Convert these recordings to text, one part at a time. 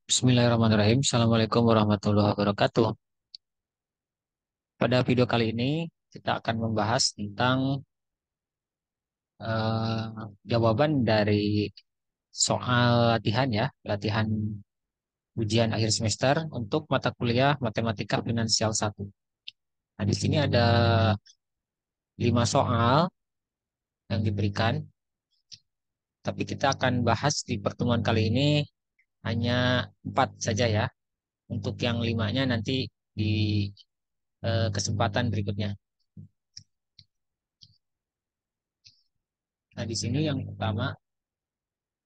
Bismillahirrahmanirrahim. Assalamualaikum warahmatullahi wabarakatuh. Pada video kali ini kita akan membahas tentang jawaban dari soal latihan ya, latihan ujian akhir semester untuk mata kuliah Matematika Finansial 1. Nah, di sini ada 5 soal yang diberikan, tapi kita akan bahas di pertemuan kali ini hanya 4 saja ya. Untuk yang limanya nanti di kesempatan berikutnya. Nah, di sini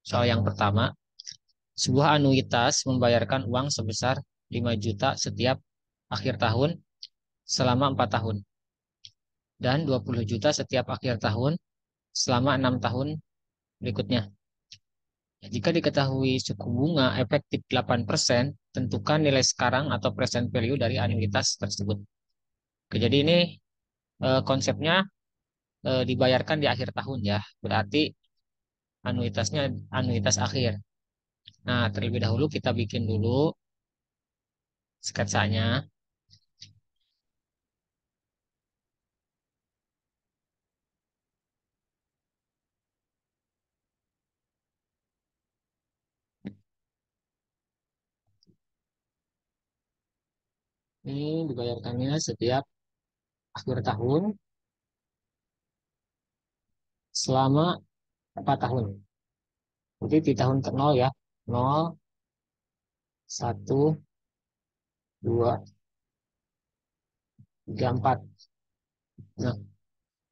soal yang pertama, sebuah anuitas membayarkan uang sebesar 5 juta setiap akhir tahun selama 4 tahun dan 20 juta setiap akhir tahun selama 6 tahun berikutnya. Jika diketahui suku bunga efektif 8%, tentukan nilai sekarang atau present value dari anuitas tersebut. Oke, jadi ini konsepnya dibayarkan di akhir tahun ya. Berarti anuitasnya anuitas akhir. Nah, terlebih dahulu kita bikin dulu sketsanya. Ini dibayarkannya setiap akhir tahun selama 4 tahun. Jadi di tahun ke 0 ya. 0, 1, 2, 3, 4. Nah,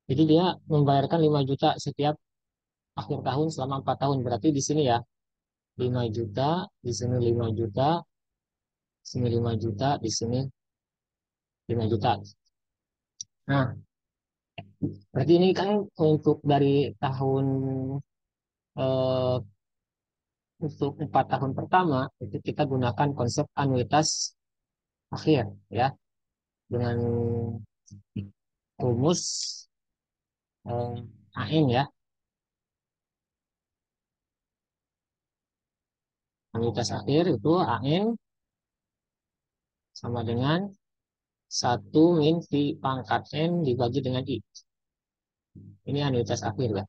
jadi dia membayarkan 5 juta setiap akhir tahun selama 4 tahun. Berarti di sini ya 5 juta, di sini 5 juta, di sini 5 juta, di sini 5 juta. Nah, berarti ini kan untuk dari tahun eh, untuk 4 tahun pertama itu kita gunakan konsep anuitas akhir ya dengan rumus AN ya. Anuitas akhir itu AN sama dengan 1 min V pangkat N dibagi dengan I. Ini anuitas akhir ya.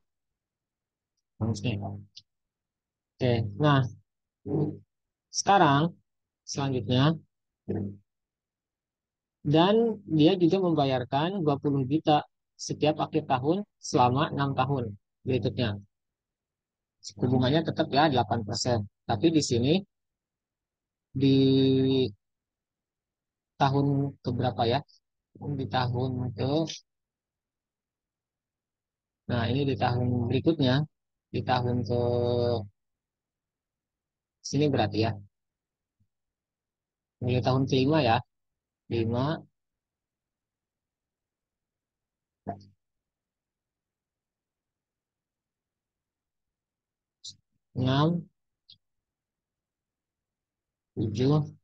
Rumusnya. Oke, nah sekarang selanjutnya dan dia juga membayarkan 20 juta setiap akhir tahun selama 6 tahun berikutnya. Hubungannya tetap ya 8%. Tapi di sini di tahun keberapa ya? Di tahun ke Nah, ini di tahun berikutnya, di tahun ke sini berarti ya. Mulai tahun kelima ya. 5, 6, 7,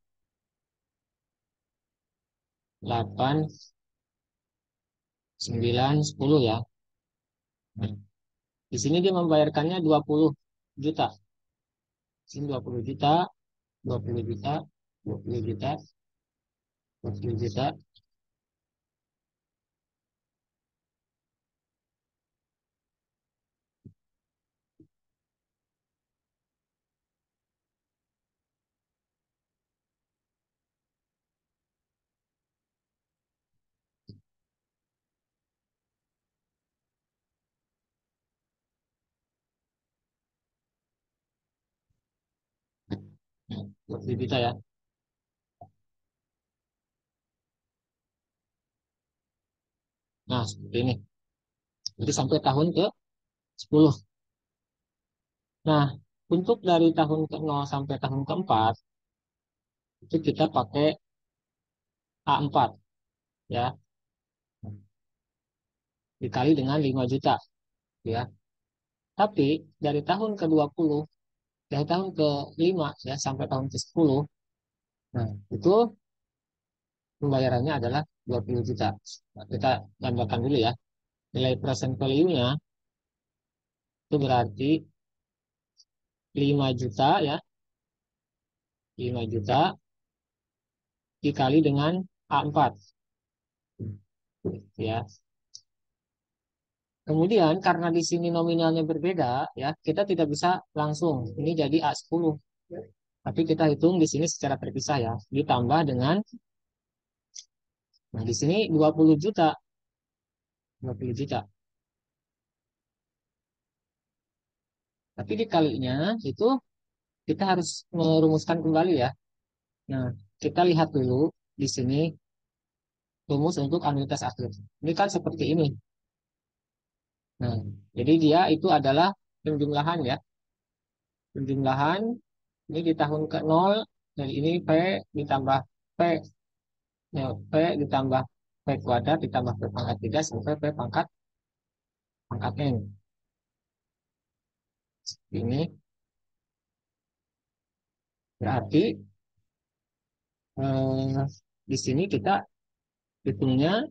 8, 9, 10 ya. Nah, di sini dia membayarkannya 20 juta. Di sini 20 juta, 20 juta, 20 juta, 20 juta. Nah, 20 juta ya. Nah, seperti ini. Jadi sampai tahun ke 10. Nah, untuk dari tahun ke 0 sampai tahun keempat itu kita pakai A4 ya, dikali dengan 5 juta ya. Tapi dari tahun ke-20, dari tahun ke-5 ya sampai tahun ke-10, nah itu pembayarannya adalah 20 juta. Nah, kita tambahkan dulu ya. Nilai present value-nya itu berarti 5 juta ya. 5 juta dikali dengan A4 ya. Kemudian karena di sini nominalnya berbeda ya, kita tidak bisa langsung ini jadi A10. Tapi kita hitung di sini secara terpisah ya. Ditambah dengan, nah di sini 20 juta. 20 juta. Tapi dikalinya itu kita harus merumuskan kembali ya. Nah, kita lihat dulu di sini rumus untuk anuitas akhir. Ini kan seperti ini. Nah, jadi dia itu adalah penjumlahan ya. Penjumlahan ini di tahun ke-0, dan ini P ditambah P, ya, P ditambah P kuadrat ditambah P pangkat 3 sampai P pangkat N. Ini berarti di sini kita hitungnya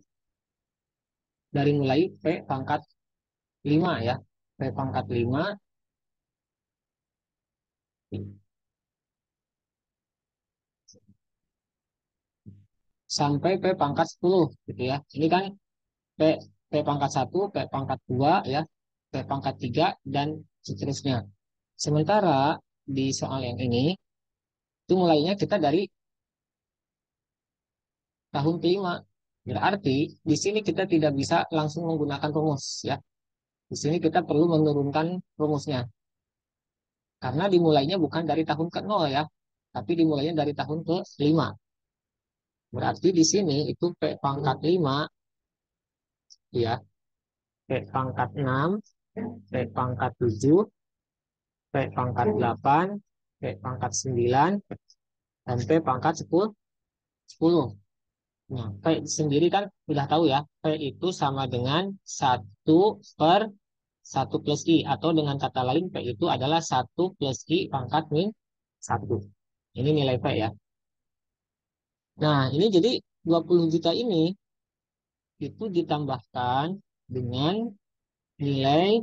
dari mulai P pangkat 5 ya. P pangkat 5 sampai P pangkat 10 gitu ya. Ini kan P, P pangkat 1, P pangkat 2 ya, P pangkat 3 dan seterusnya. Sementara di soal yang ini itu mulainya kita dari tahun kelima. Berarti di sini kita tidak bisa langsung menggunakan rumus ya. Di sini kita perlu menurunkan rumusnya. Karena dimulainya bukan dari tahun ke-0 ya, tapi dimulainya dari tahun ke-5. Berarti di sini itu P pangkat 5 ya, P pangkat 6, P pangkat 7, P pangkat 8, P pangkat 9, dan P pangkat 10. Nah, P sendiri kan sudah tahu ya, P itu sama dengan 1/1 plus I. Atau dengan kata lain, P itu adalah 1 plus I pangkat min 1. Ini nilai P ya. Nah, ini jadi 20 juta ini itu ditambahkan dengan nilai,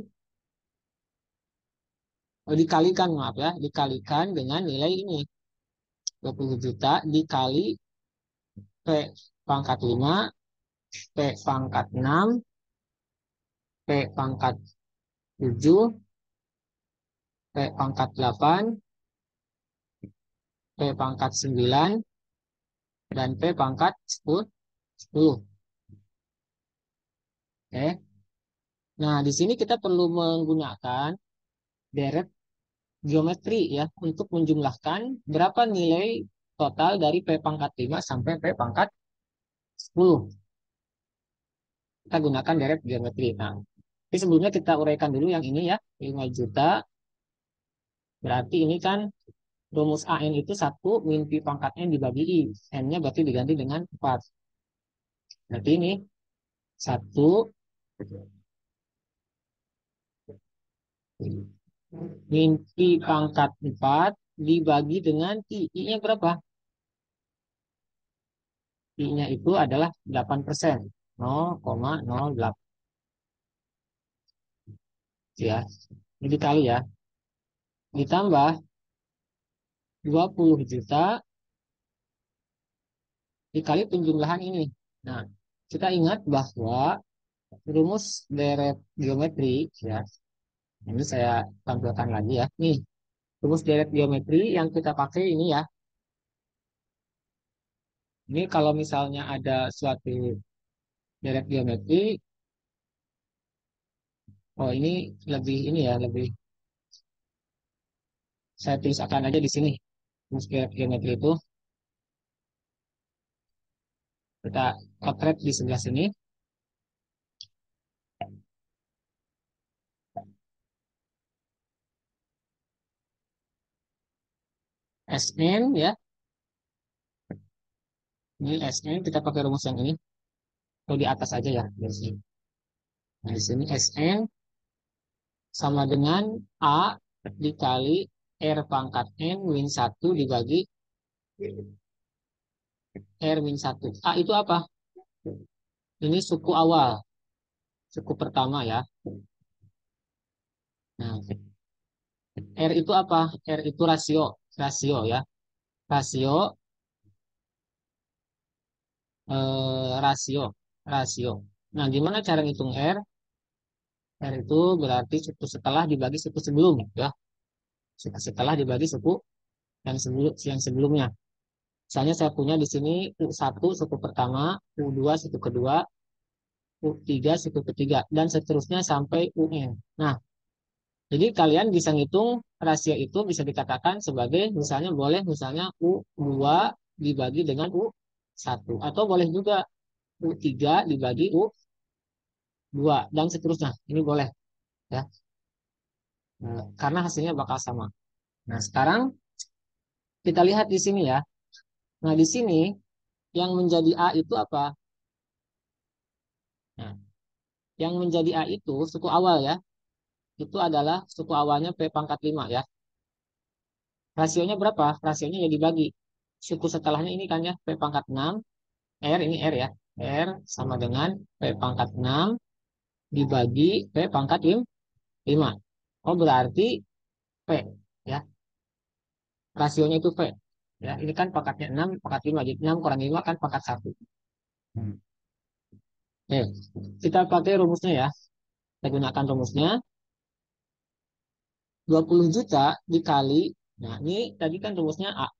dikalikan maaf ya, dikalikan dengan nilai ini. 20 juta dikali P pangkat 5, P pangkat 6, P pangkat 7, P pangkat 8, P pangkat 9, dan P pangkat 10. Oke. Nah, di sini kita perlu menggunakan deret geometri ya untuk menjumlahkan berapa nilai total dari P pangkat 5 sampai P pangkat 10. Kita gunakan deret geometri. Nah, tapi sebelumnya kita uraikan dulu yang ini ya, 5 juta. Berarti ini kan rumus AN itu 1 min Pi pangkat N dibagi I. N-nya berarti diganti dengan 4. Berarti ini 1 min Pi pangkat 4 dibagi dengan I. I-nya berapa? I-nya itu adalah 8%. 0,08 ya. Ini dikali ya. Ditambah 20 juta dikali penjumlahan ini. Nah, kita ingat bahwa rumus deret geometri ya. Ini saya tampilkan lagi ya. Nih, rumus deret geometri yang kita pakai ini ya. Ini kalau misalnya ada suatu deret geometri, oh ini lebih ini ya, lebih saya tuliskan aja di sini. Rumus deret geometri itu kita potret di sebelah sini. Sn ya. Ini Sn kita pakai rumus yang ini. Atau di atas aja ya, di sini. Nah, di sini Sn sama dengan A dikali R pangkat N min 1 dibagi R min 1. A itu apa? Ini suku awal, suku pertama ya. Nah, R itu apa? R itu rasio, rasio ya, rasio, rasio, rasio. Nah, gimana cara ngitung R? R itu berarti suku setelah dibagi suku sebelum, ya. Suku setelah dibagi suku yang sebelumnya. Misalnya saya punya di sini U1 suku pertama, U2 suku kedua, U3 suku ketiga, dan seterusnya sampai UN. Nah, jadi kalian bisa ngitung rasio itu bisa dikatakan sebagai misalnya boleh misalnya U2 dibagi dengan U1. Atau boleh juga U3 dibagi U2 dan seterusnya. Ini boleh ya. Nah, karena hasilnya bakal sama. Nah, sekarang kita lihat di sini ya. Nah, di sini yang menjadi A itu apa? Nah, yang menjadi A itu suku awal ya. Itu adalah suku awalnya P pangkat 5 ya. Rasionya berapa? Rasionya ya dibagi. Suku setelahnya ini kan ya P pangkat 6. R ini R ya. R sama dengan P pangkat 6 dibagi P pangkat 5. Oh berarti P ya. Rasionya itu P. Ya, ini kan pangkatnya 6 pangkat 5. Jadi 6 kurang 5 kan pangkat 1. Oke, kita pakai rumusnya ya. Kita gunakan rumusnya. 20 juta dikali. Nah, ini tadi kan rumusnya A.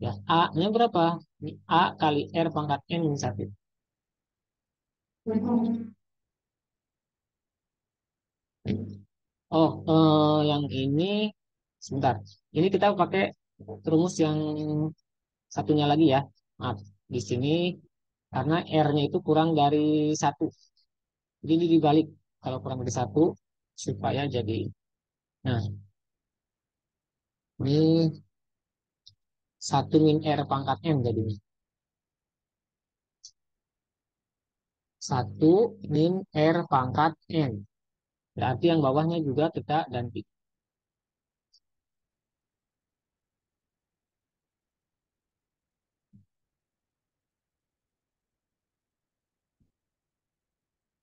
Ya, A-nya berapa? Ini A kali R pangkat N min 1. Oh, yang ini sebentar. Ini kita pakai rumus yang satunya lagi ya. Maaf, di sini karena R-nya itu kurang dari 1. Jadi ini dibalik kalau kurang dari 1 supaya jadi. Nah, ini 1 min R pangkat M jadinya. 1 min R pangkat N. Berarti yang bawahnya juga kita ganti.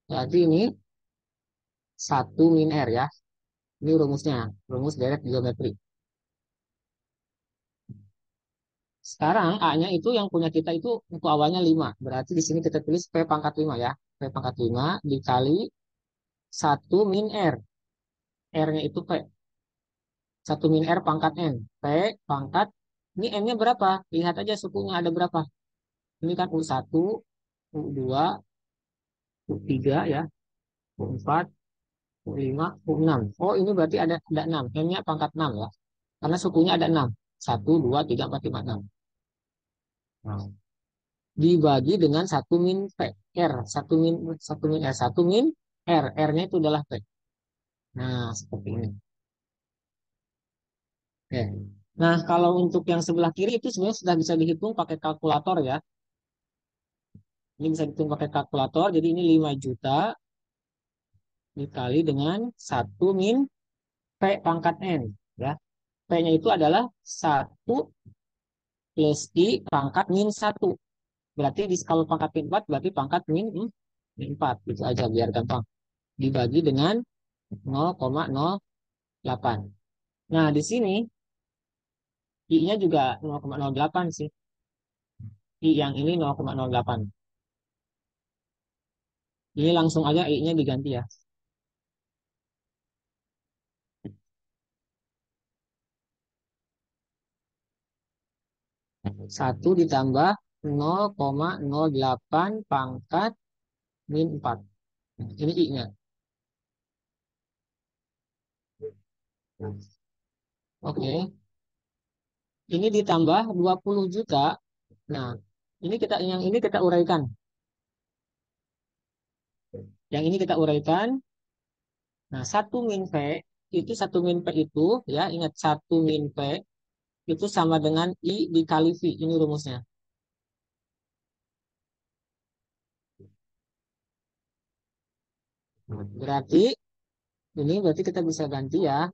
Berarti ini 1 min R ya. Ini rumusnya, rumus deret geometri. Sekarang A-nya itu yang punya kita itu untuk awalnya 5. Berarti di sini kita tulis P pangkat 5 ya. P pangkat 5 dikali 1 min R. R-nya itu P. 1 min R pangkat N. P pangkat, ini N-nya berapa? Lihat aja sukunya ada berapa. Ini kan U1, U2, U3 ya, U4, U5, U6. Oh ini berarti ada 6. N-nya pangkat 6 ya. Karena sukunya ada 6. 1, 2, 3, 4, 5, 6. Nah, dibagi dengan 1 min P. R. 1 min R. 1 min R. R-nya itu adalah P. Nah, seperti ini. Oke. Nah, kalau untuk yang sebelah kiri itu sebenarnya sudah bisa dihitung pakai kalkulator ya. Ini bisa dihitung pakai kalkulator. Jadi ini 5 juta dikali dengan 1 min P pangkat N. Ya. P-nya itu adalah 1 plus I pangkat min 1. Berarti di skala pangkat min 4 berarti pangkat min 4. Itu aja biar gampang. Dibagi dengan 0,08. Nah, di sini I-nya juga 0,08 sih. I yang ini 0,08. Ini langsung aja I-nya diganti ya. 1 ditambah 0,08 pangkat min 4. Ini I-nya. Oke. Ini ditambah 20 juta. Nah, yang ini kita uraikan. Yang ini kita uraikan. Nah, 1 min P itu 1 min P itu ya ingat 1 min P itu sama dengan I dikali V. Ini rumusnya. Berarti ini berarti kita bisa ganti ya.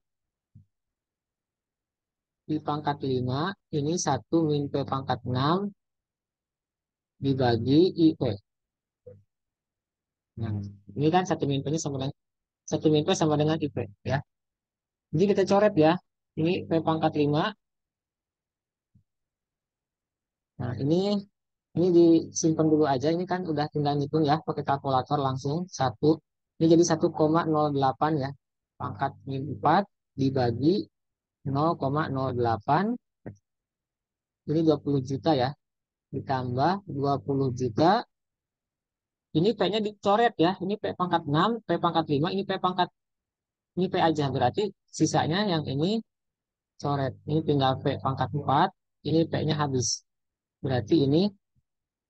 I pangkat 5 ini 1 min P pangkat 6 dibagi IP. Nah, ini kan 1 min P ini sama dengan 1 min P sama dengan IP ya. Jadi kita coret ya. Ini P pangkat 5. Nah, ini disimpan dulu aja. Ini kan udah tinggal ngitung ya pakai kalkulator langsung. Satu. Ini jadi 1,08 ya. Pangkat min 4 dibagi 0,08. Ini 20 juta ya. Ditambah 20 juta. Ini P-nya dicoret ya. Ini P pangkat 6, P pangkat 5, ini P aja. Berarti sisanya yang ini coret. Ini tinggal P pangkat 4. Ini P-nya habis. Berarti ini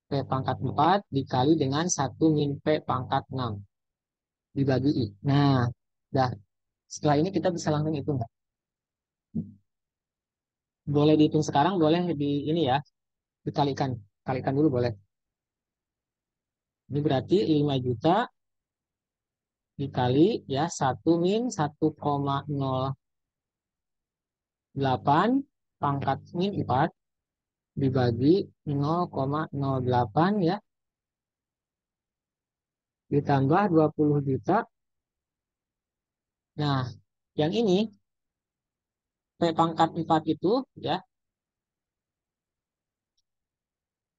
P pangkat 4 dikali dengan 1 min P pangkat 6 dibagi I. Nah, dah. Setelah ini kita bisa langsung hitung. Boleh dihitung sekarang, boleh di ini ya, dikalikan. Kalikan dulu boleh. Ini berarti 5 juta dikali ya 1 min 1,08 pangkat min 4 dibagi 0,08 ya, ditambah 20 juta. Nah, yang ini P pangkat 4 itu ya,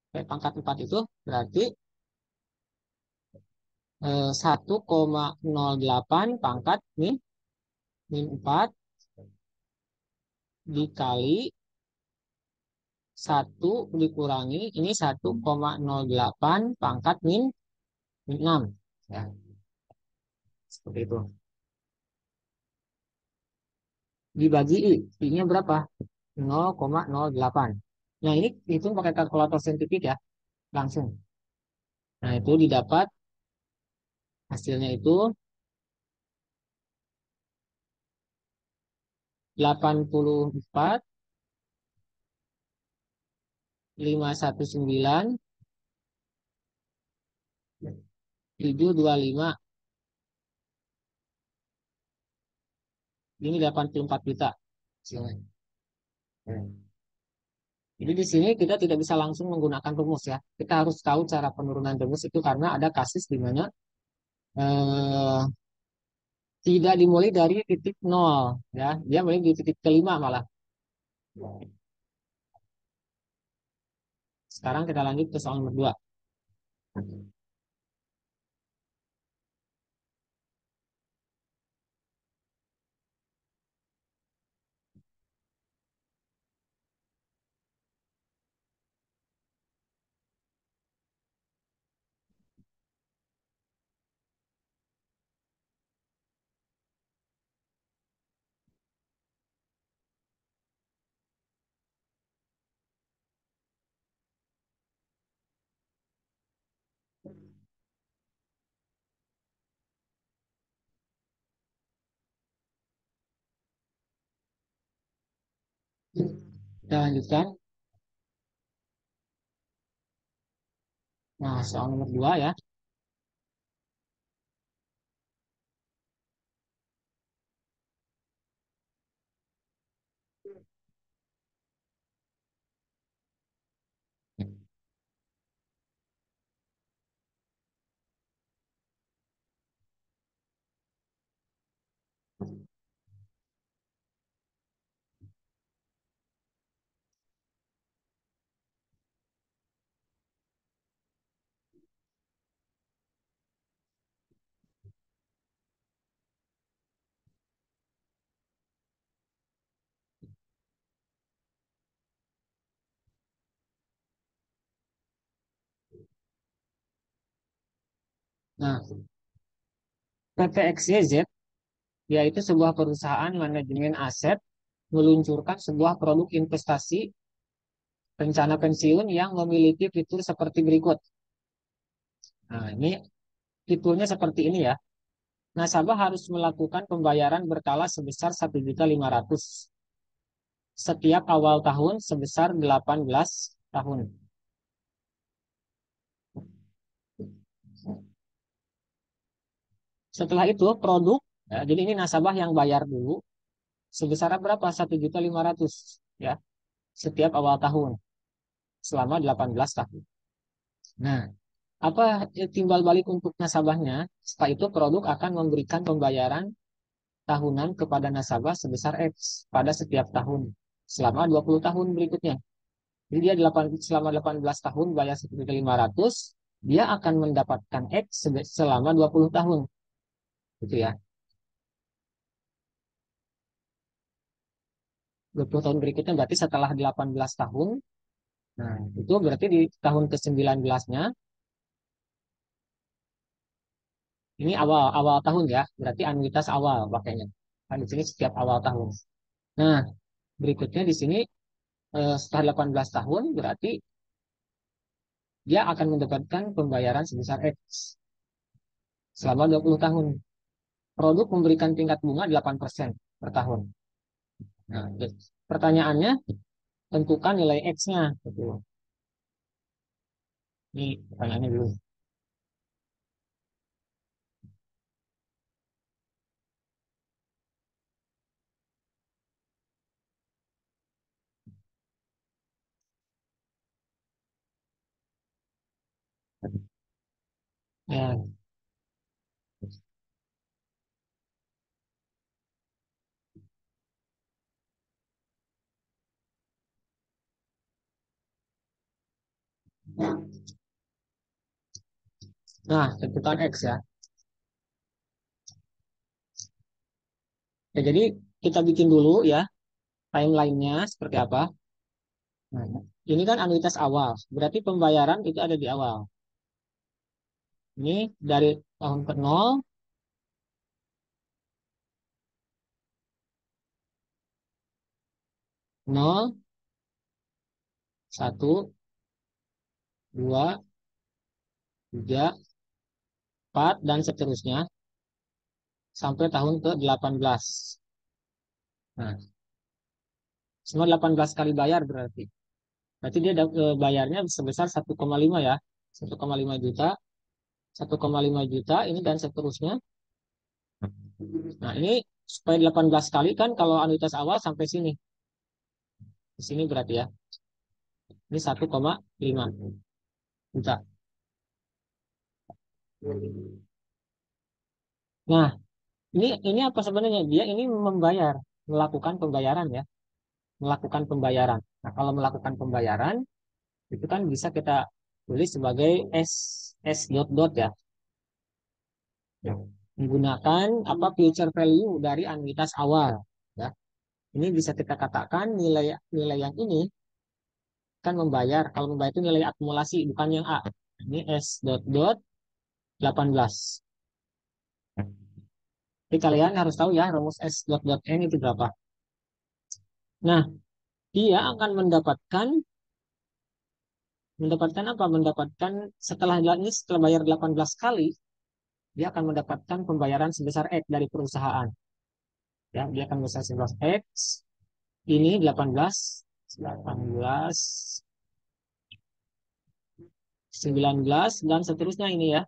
P pangkat 4 itu berarti 1,08 pangkat min 4 dikali 1 dikurangi ini 1,08 pangkat min 6 ya, seperti itu. Dibagi I. I-nya berapa? 0,08. Nah, ini hitung pakai kalkulator saintifik ya, langsung. Nah, itu didapat hasilnya itu 84,519,725. Ini 84 juta hasilnya. Jadi di sini kita tidak bisa langsung menggunakan rumus ya. Kita harus tahu cara penurunan rumus itu karena ada kasus di mana eh, tidak dimulai dari titik nol ya, dia mulai di titik kelima malah. Sekarang kita lanjut ke soal nomor 2. Kita lanjutkan. Nah, soal nomor 2 ya. Nah, PT XYZ yaitu sebuah perusahaan manajemen aset meluncurkan sebuah produk investasi rencana pensiun yang memiliki fitur seperti berikut. Nah, ini fiturnya seperti ini ya. Nasabah harus melakukan pembayaran berkala sebesar 1.500.000 setiap awal tahun sebesar 18 tahun. Setelah itu produk, ya, jadi ini nasabah yang bayar dulu sebesar berapa? 1.500.000 ya setiap awal tahun selama 18 tahun. Nah, apa timbal balik untuk nasabahnya? Setelah itu produk akan memberikan pembayaran tahunan kepada nasabah sebesar X pada setiap tahun selama 20 tahun berikutnya. Jadi dia selama 18 tahun bayar 1.500, dia akan mendapatkan X selama 20 tahun. Gitu ya. 20 tahun berikutnya berarti setelah 18 tahun. Nah, itu berarti di tahun ke-19-nya, ini awal awal tahun ya, berarti anuitas awal pakainya. Kan di sini setiap awal tahun. Nah, berikutnya di sini setelah 18 tahun berarti dia akan mendapatkan pembayaran sebesar X selama 20 tahun. Produk memberikan tingkat bunga 8% per tahun. Nah, pertanyaannya tentukan nilai X-nya. Gitu. Ini pertanyaannya dulu. Ya. Nah, tentukan X ya. Ya, jadi kita bikin dulu ya timelinenya seperti apa. Nah, ini kan anuitas awal, berarti pembayaran itu ada di awal. Ini dari tahun ke 0, 0, 1, 2, 3, 4, dan seterusnya sampai tahun ke 18. Nah, semua 18 kali bayar berarti. Berarti dia bayarnya sebesar 1,5 ya. 1,5 juta, 1,5 juta ini dan seterusnya. Nah, ini supaya 18 kali kan kalau anuitas awal sampai sini. Di sini berarti ya. Ini 1,5 juta. Nah, ini apa sebenarnya? Dia ini melakukan pembayaran ya, melakukan pembayaran. Nah, kalau melakukan pembayaran itu kan bisa kita tulis sebagai S dot dot ya. Ya. Menggunakan apa future value dari anuitas awal ya. Ini bisa kita katakan nilai nilai yang ini kan membayar. Kalau membayar itu nilai akumulasi bukan yang A. Ini S dot dot 18. Jadi kalian harus tahu ya rumus S dot dot N itu berapa. Nah, dia akan mendapatkan apa? Mendapatkan setelah bayar 18 kali, dia akan mendapatkan pembayaran sebesar X dari perusahaan. Ya, dia akan besar 11 X, ini 18, 18, 19 dan seterusnya ini ya,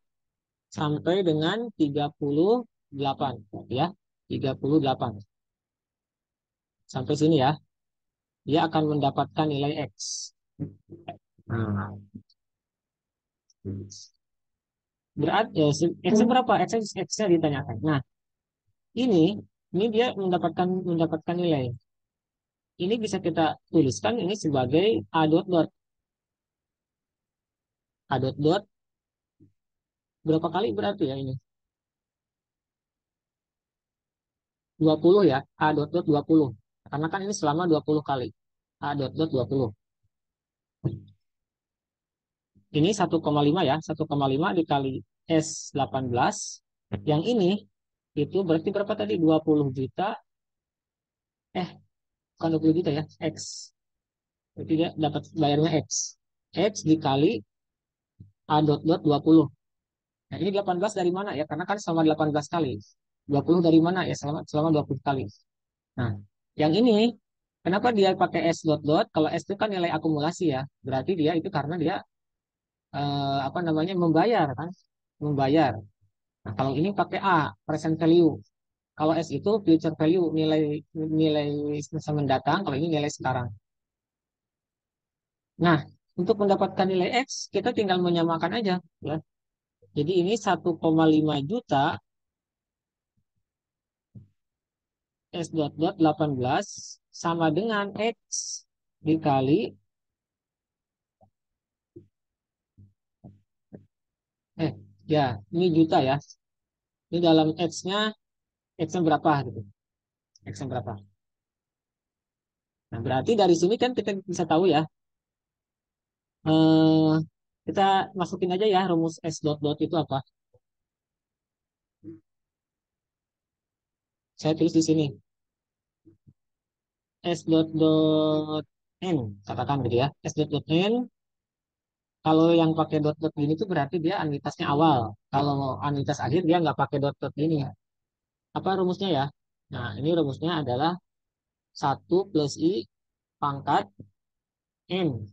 sampai dengan 38 ya, 38. Sampai sini ya, dia akan mendapatkan nilai X. Nah, berarti ya, X berapa? X-nya ditanyakan. Nah, ini ini dia mendapatkan nilai. Ini bisa kita tuliskan ini sebagai A dot dot. A dot dot berapa kali berarti ya ini? 20 ya. A dot dot 20. Karena kan ini selama 20 kali. A dot dot 20. Ini 1,5 ya. 1,5 dikali S18. Yang ini itu berarti berapa tadi? 20 juta. Eh, bukan 20 juta ya. X. Berarti dia dapat bayarnya X. X dikali A dot dot 20. Nah, ini 18 dari mana ya? Karena kan selama 18 kali. 20 dari mana ya? Selama 20 kali. Nah, yang ini kenapa dia pakai S dot dot? Kalau S itu kan nilai akumulasi ya. Berarti dia itu karena dia apa namanya membayar kan? Membayar. Nah, kalau ini pakai A, present value. Kalau S itu future value, nilai nilai masa mendatang. Kalau ini nilai sekarang. Nah, untuk mendapatkan nilai X, kita tinggal menyamakan aja, ya. Jadi ini 1,5 juta S dot dot 18 sama dengan X dikali, eh ya ini juta ya. Ini dalam X-nya berapa gitu. X-nya berapa. Nah berarti dari sini kan kita bisa tahu ya. eh, Kita masukin aja ya rumus S dot dot itu apa. Saya tulis di sini. S dot dot N katakan gitu ya. S dot dot N kalau yang pakai dot dot gini tuh berarti dia anuitasnya awal. Kalau anuitas akhir dia nggak pakai dot dot gini. Apa rumusnya ya? Nah, ini rumusnya adalah satu plus I pangkat N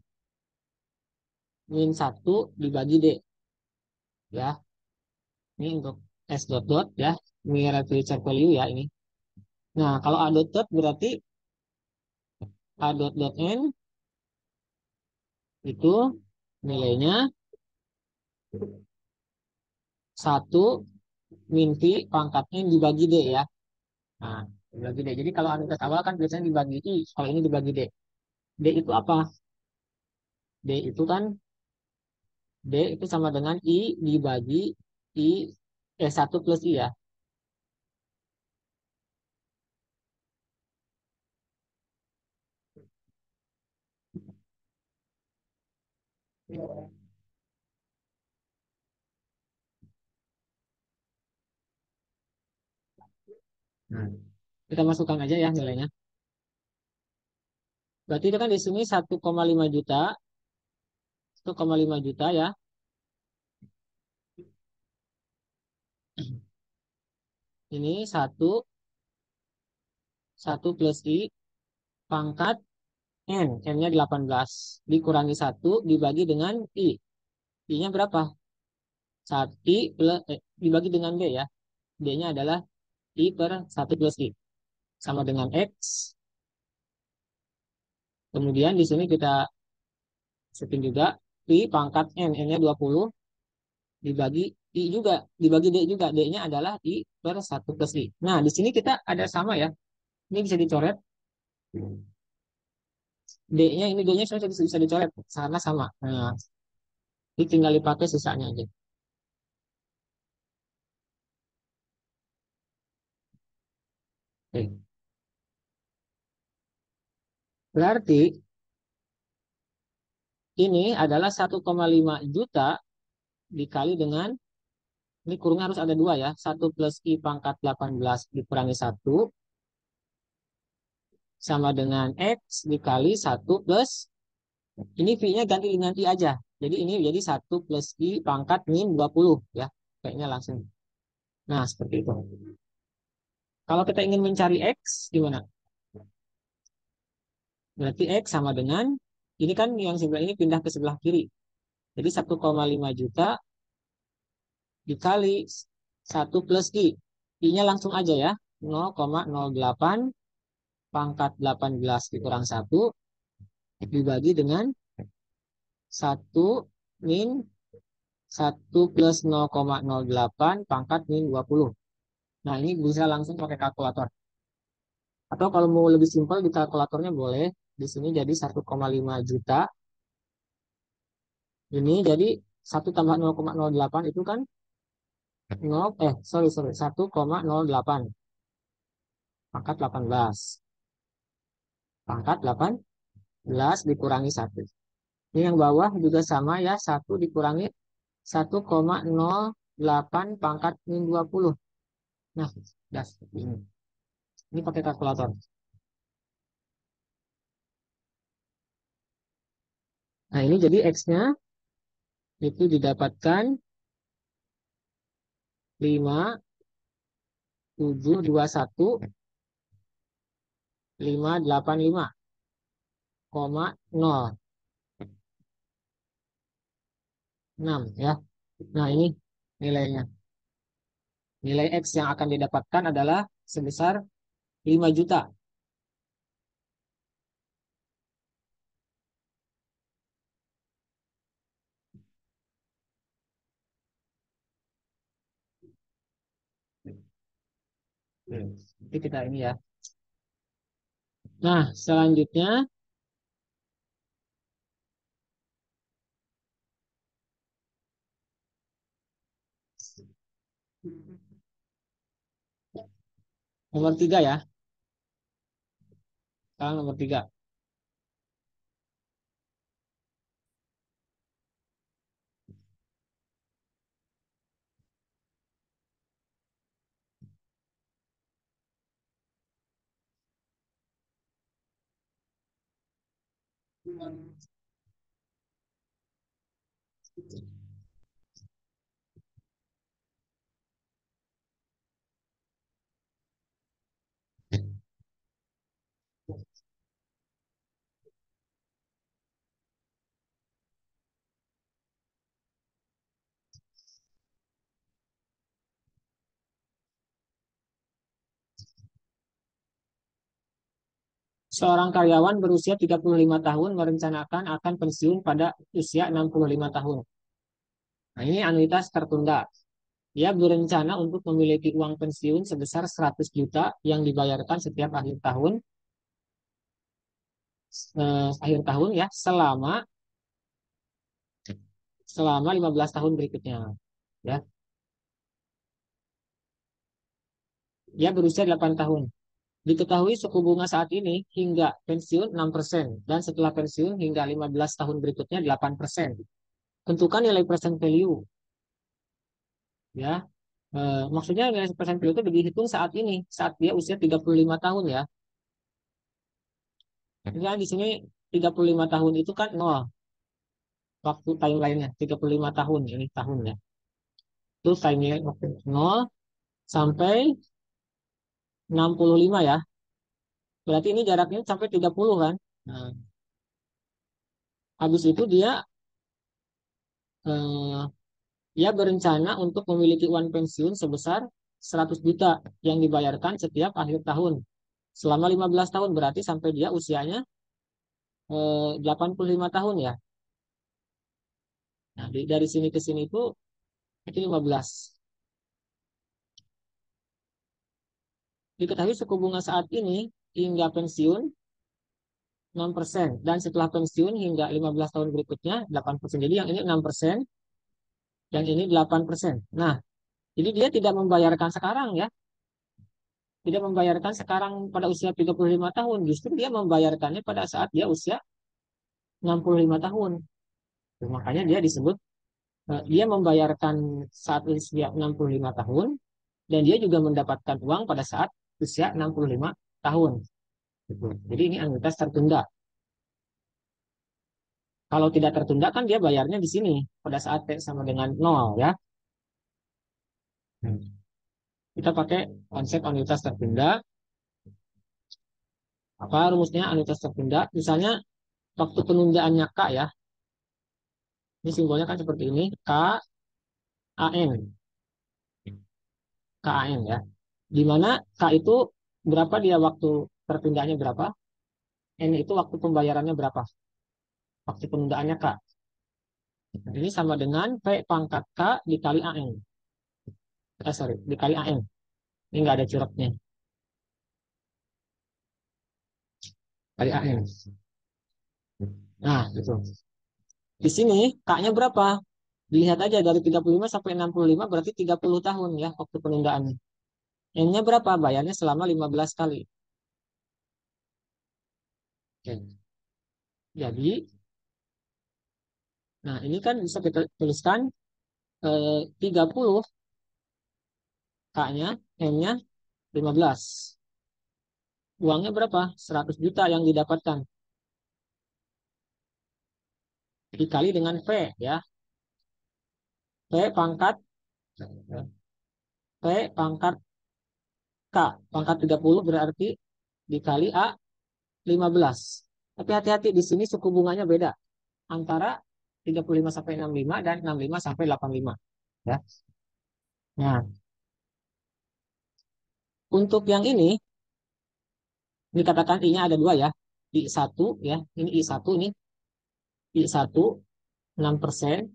min satu dibagi D. Ya, ini untuk S dot dot ya. Ini relative value ya ini. Nah, kalau A dot dot berarti A dot dot N itu nilainya satu min P pangkat N dibagi D ya. Nah, dibagi D. Jadi kalau anuitas awal kan biasanya dibagi I, kalau ini dibagi D. D itu apa? D itu kan D itu sama dengan I dibagi I satu plus I ya. Nah, kita masukkan aja ya nilainya. Berarti itu kan di sini 1,5 juta, 1,5 juta ya. Ini satu plus I pangkat N, N-nya 18. Dikurangi satu dibagi dengan I. I-nya berapa? 1 I plus, dibagi dengan D ya. D-nya adalah I per satu plus I. Sama dengan X. Kemudian di sini kita setting juga I pangkat N, N-nya 20 dibagi I juga, dibagi D juga. D-nya adalah I per satu plus I. Nah, di sini kita ada sama ya. Ini bisa dicoret. D-nya ini D-nya sudah bisa dicoret. Karena sama. Nah, ini tinggal dipakai sisanya aja. Oke. Berarti ini adalah 1,5 juta dikali dengan, ini kurungnya harus ada dua ya. Satu plus I pangkat 18 dikurangi satu sama dengan X dikali satu plus, ini V-nya ganti dengan I aja. Jadi ini jadi satu plus I pangkat min 20 ya. Kayaknya langsung. Nah, seperti itu. Kalau kita ingin mencari X, gimana? Berarti X sama dengan, ini kan yang sebelah ini pindah ke sebelah kiri. Jadi 1,5 juta dikali satu plus I. I-nya langsung aja ya. 0,08 pangkat 18 dikurang satu dibagi dengan satu min satu plus 0,08 pangkat min 20. Nah, ini bisa langsung pakai kalkulator. Atau kalau mau lebih simpel di kalkulatornya boleh. Di sini jadi 1,5 juta. Ini jadi 1 tambah 0,08 itu kan 0, sorry, 1,08 pangkat 18. Pangkat 18 dikurangi satu. Ini yang bawah juga sama ya, satu dikurangi 1,08 pangkat min 20. Nah, das ini. Ini pakai kalkulator. Nah, ini jadi X-nya itu didapatkan 5.721,585,06 ya. Nah, ini nilainya. Nilai X yang akan didapatkan adalah sebesar 5 juta. Jadi kita ini ya. Nah, selanjutnya nomor 3 ya. Sekarang nomor 3. Seorang karyawan berusia 35 tahun merencanakan akan pensiun pada usia 65 tahun. Nah, ini anuitas tertunda. Dia berencana untuk memiliki uang pensiun sebesar 100 juta yang dibayarkan setiap akhir tahun ya, selama 15 tahun berikutnya ya. Dia berusia 8 tahun. Diketahui suku bunga saat ini hingga pensiun 6% dan setelah pensiun hingga 15 tahun berikutnya 8%. Tentukan nilai present value ya. Maksudnya nilai present value itu dihitung saat ini, saat dia usia 35 tahun ya. Jadi kan di sini 35 tahun itu kan nol waktu timeline-nya 35 tahun ini tahunnya. Itu timeline waktu nol sampai 65 ya. Berarti ini jaraknya sampai 30 kan. Nah, habis itu eh, dia berencana untuk memiliki uang pensiun sebesar 100 juta yang dibayarkan setiap akhir tahun selama 15 tahun, berarti sampai dia usianya 85 tahun ya. Nah, dari sini ke sini itu 15. Diketahui suku bunga saat ini hingga pensiun 6% dan setelah pensiun hingga 15 tahun berikutnya 8%. Jadi yang ini 6%, yang ini 8%. Nah, jadi dia tidak membayarkan sekarang ya. Tidak membayarkan sekarang pada usia 35 tahun. Justru dia membayarkannya pada saat dia usia 65 tahun. Makanya dia disebut, dia membayarkan saat usia 65 tahun dan dia juga mendapatkan uang pada saat usia 65 tahun. Gitu. Jadi ini anuitas tertunda. Kalau tidak tertunda kan dia bayarnya di sini pada saat T sama dengan nol ya. Kita pakai konsep anuitas tertunda. Apa rumusnya anuitas tertunda? Misalnya waktu penundaannya K ya. Ini simbolnya kan seperti ini. KAN. KAN ya. Di mana K itu berapa dia waktu tertundanya berapa? N itu waktu pembayarannya berapa? Waktu penundaannya K. Ini sama dengan P pangkat K dikali AN. Sorry, dikali AN. Ini nggak ada curhatnya. Kali AN. Nah, gitu. Di sini K-nya berapa? Dilihat aja dari 35 sampai 65 berarti 30 tahun ya waktu penundaannya. N-nya berapa? Bayarnya selama 15 kali. Oke. Jadi, nah ini kan bisa kita tuliskan 30 K-nya, N-nya 15. Uangnya berapa? 100 juta yang didapatkan. Dikali dengan V ya. V pangkat V pangkat K. Pangkat 30 berarti dikali A 15. Tapi hati-hati di sini suku bunganya beda. Antara 35 sampai 65 dan 65 sampai 85. Ya. Nah, untuk yang ini dikatakan I-nya ada dua ya. I1 ya. Ini I1 ini I1 6%.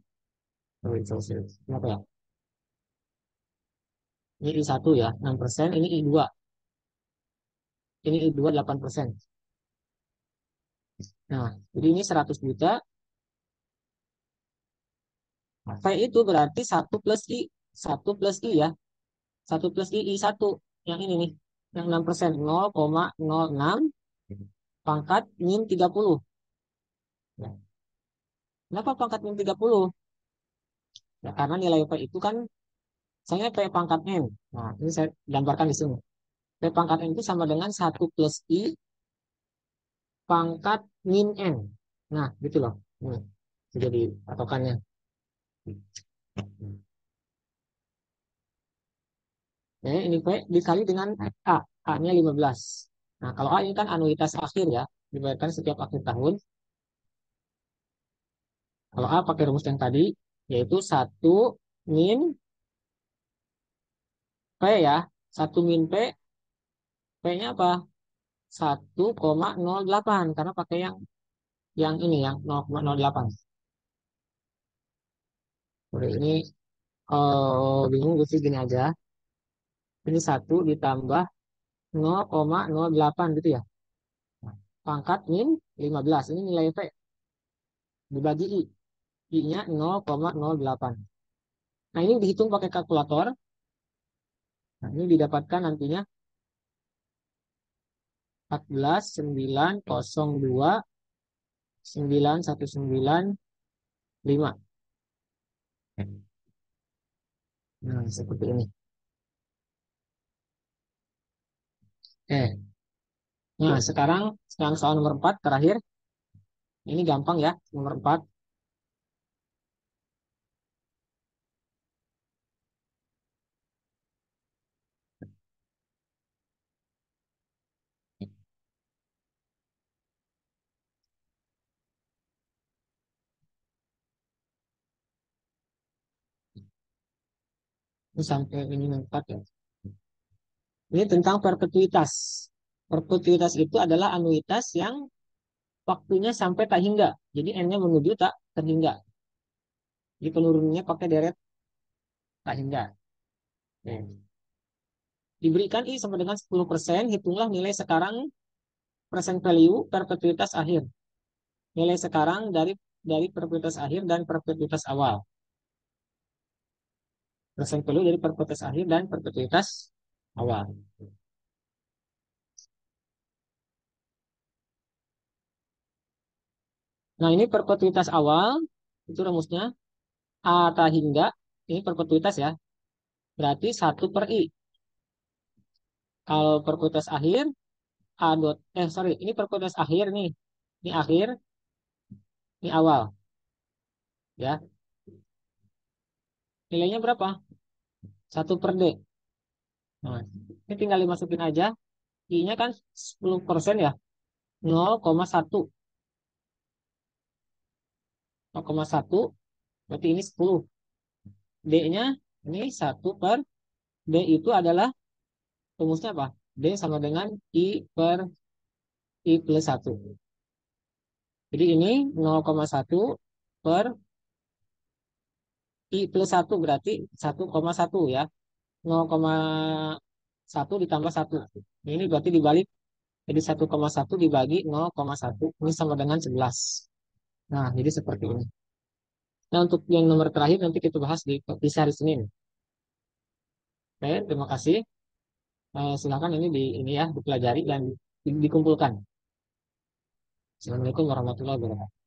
Kenapa ya? Ini I1 ya, 6%. Ini I2. Ini I2 8%. Nah, jadi ini 100 juta. P itu berarti satu plus I. Satu plus I ya. Satu plus I satu. Yang ini nih. Yang 6%. 0,06 pangkat min 30. Ya. Kenapa pangkat min 30? Ya, karena nilai P itu kan, misalnya P pangkat N. Nah, ini saya gambarkan di sini. P pangkat N itu sama dengan satu plus I pangkat min N. Nah, gitu loh. Ini jadi patokannya. Ya, ini P dikali dengan A. A-nya 15. Nah, kalau A ini kan anuitas akhir ya. Dibayarkan setiap akhir tahun. Kalau A pakai rumus yang tadi, yaitu satu min P ya. Satu min P, P-nya apa? 1,08. Karena pakai yang ini, yang 0,08. Udah ini bingung gue sih gini aja. Ini satu ditambah 0,08 gitu ya. Pangkat min 15. Ini nilai P dibagi I. I-nya 0,08. Nah, ini dihitung pakai kalkulator. Nah, ini didapatkan nantinya 14.902.9195. Nah, seperti ini. Nah, sekarang soal nomor 4 terakhir. Ini gampang ya, nomor 4. Ini sampai ini 4 ya. Ini tentang perpetuitas. Perpetuitas itu adalah anuitas yang waktunya sampai tak hingga. Jadi N-nya menuju tak terhingga. Jadi penurunannya pakai deret tak hingga. Oke. Diberikan I sama dengan 10%, hitunglah nilai sekarang present value perpetuitas akhir. Nilai sekarang dari perpetuitas akhir dan perpetuitas awal. Present value dari perpetuitas akhir dan perpetuitas awal. Nah, ini perpetuitas awal, itu rumusnya A tak hingga, ini perpetuitas ya, berarti 1/I. Kalau perpetuitas akhir, sorry, ini perpetuitas akhir nih, ini akhir, ini awal, ya. Nilainya berapa? 1/D. Nah, ini tinggal dimasukin aja, I-nya kan 10% ya, 0,1. 0,1, berarti ini 10. D-nya ini 1/, D itu adalah rumusnya apa? D sama dengan I+1. Jadi ini 0,1 per I+1 berarti 1,1 ya. 0,1 ditambah 1. Ini berarti dibalik. Jadi 1,1 dibagi 0,1. Ini sama dengan 11. Nah, jadi seperti ini. Nah, untuk yang nomor terakhir nanti kita bahas di hari Senin. Oke, terima kasih. Silakan ini ya dipelajari dan dikumpulkan. Assalamualaikum warahmatullahi wabarakatuh.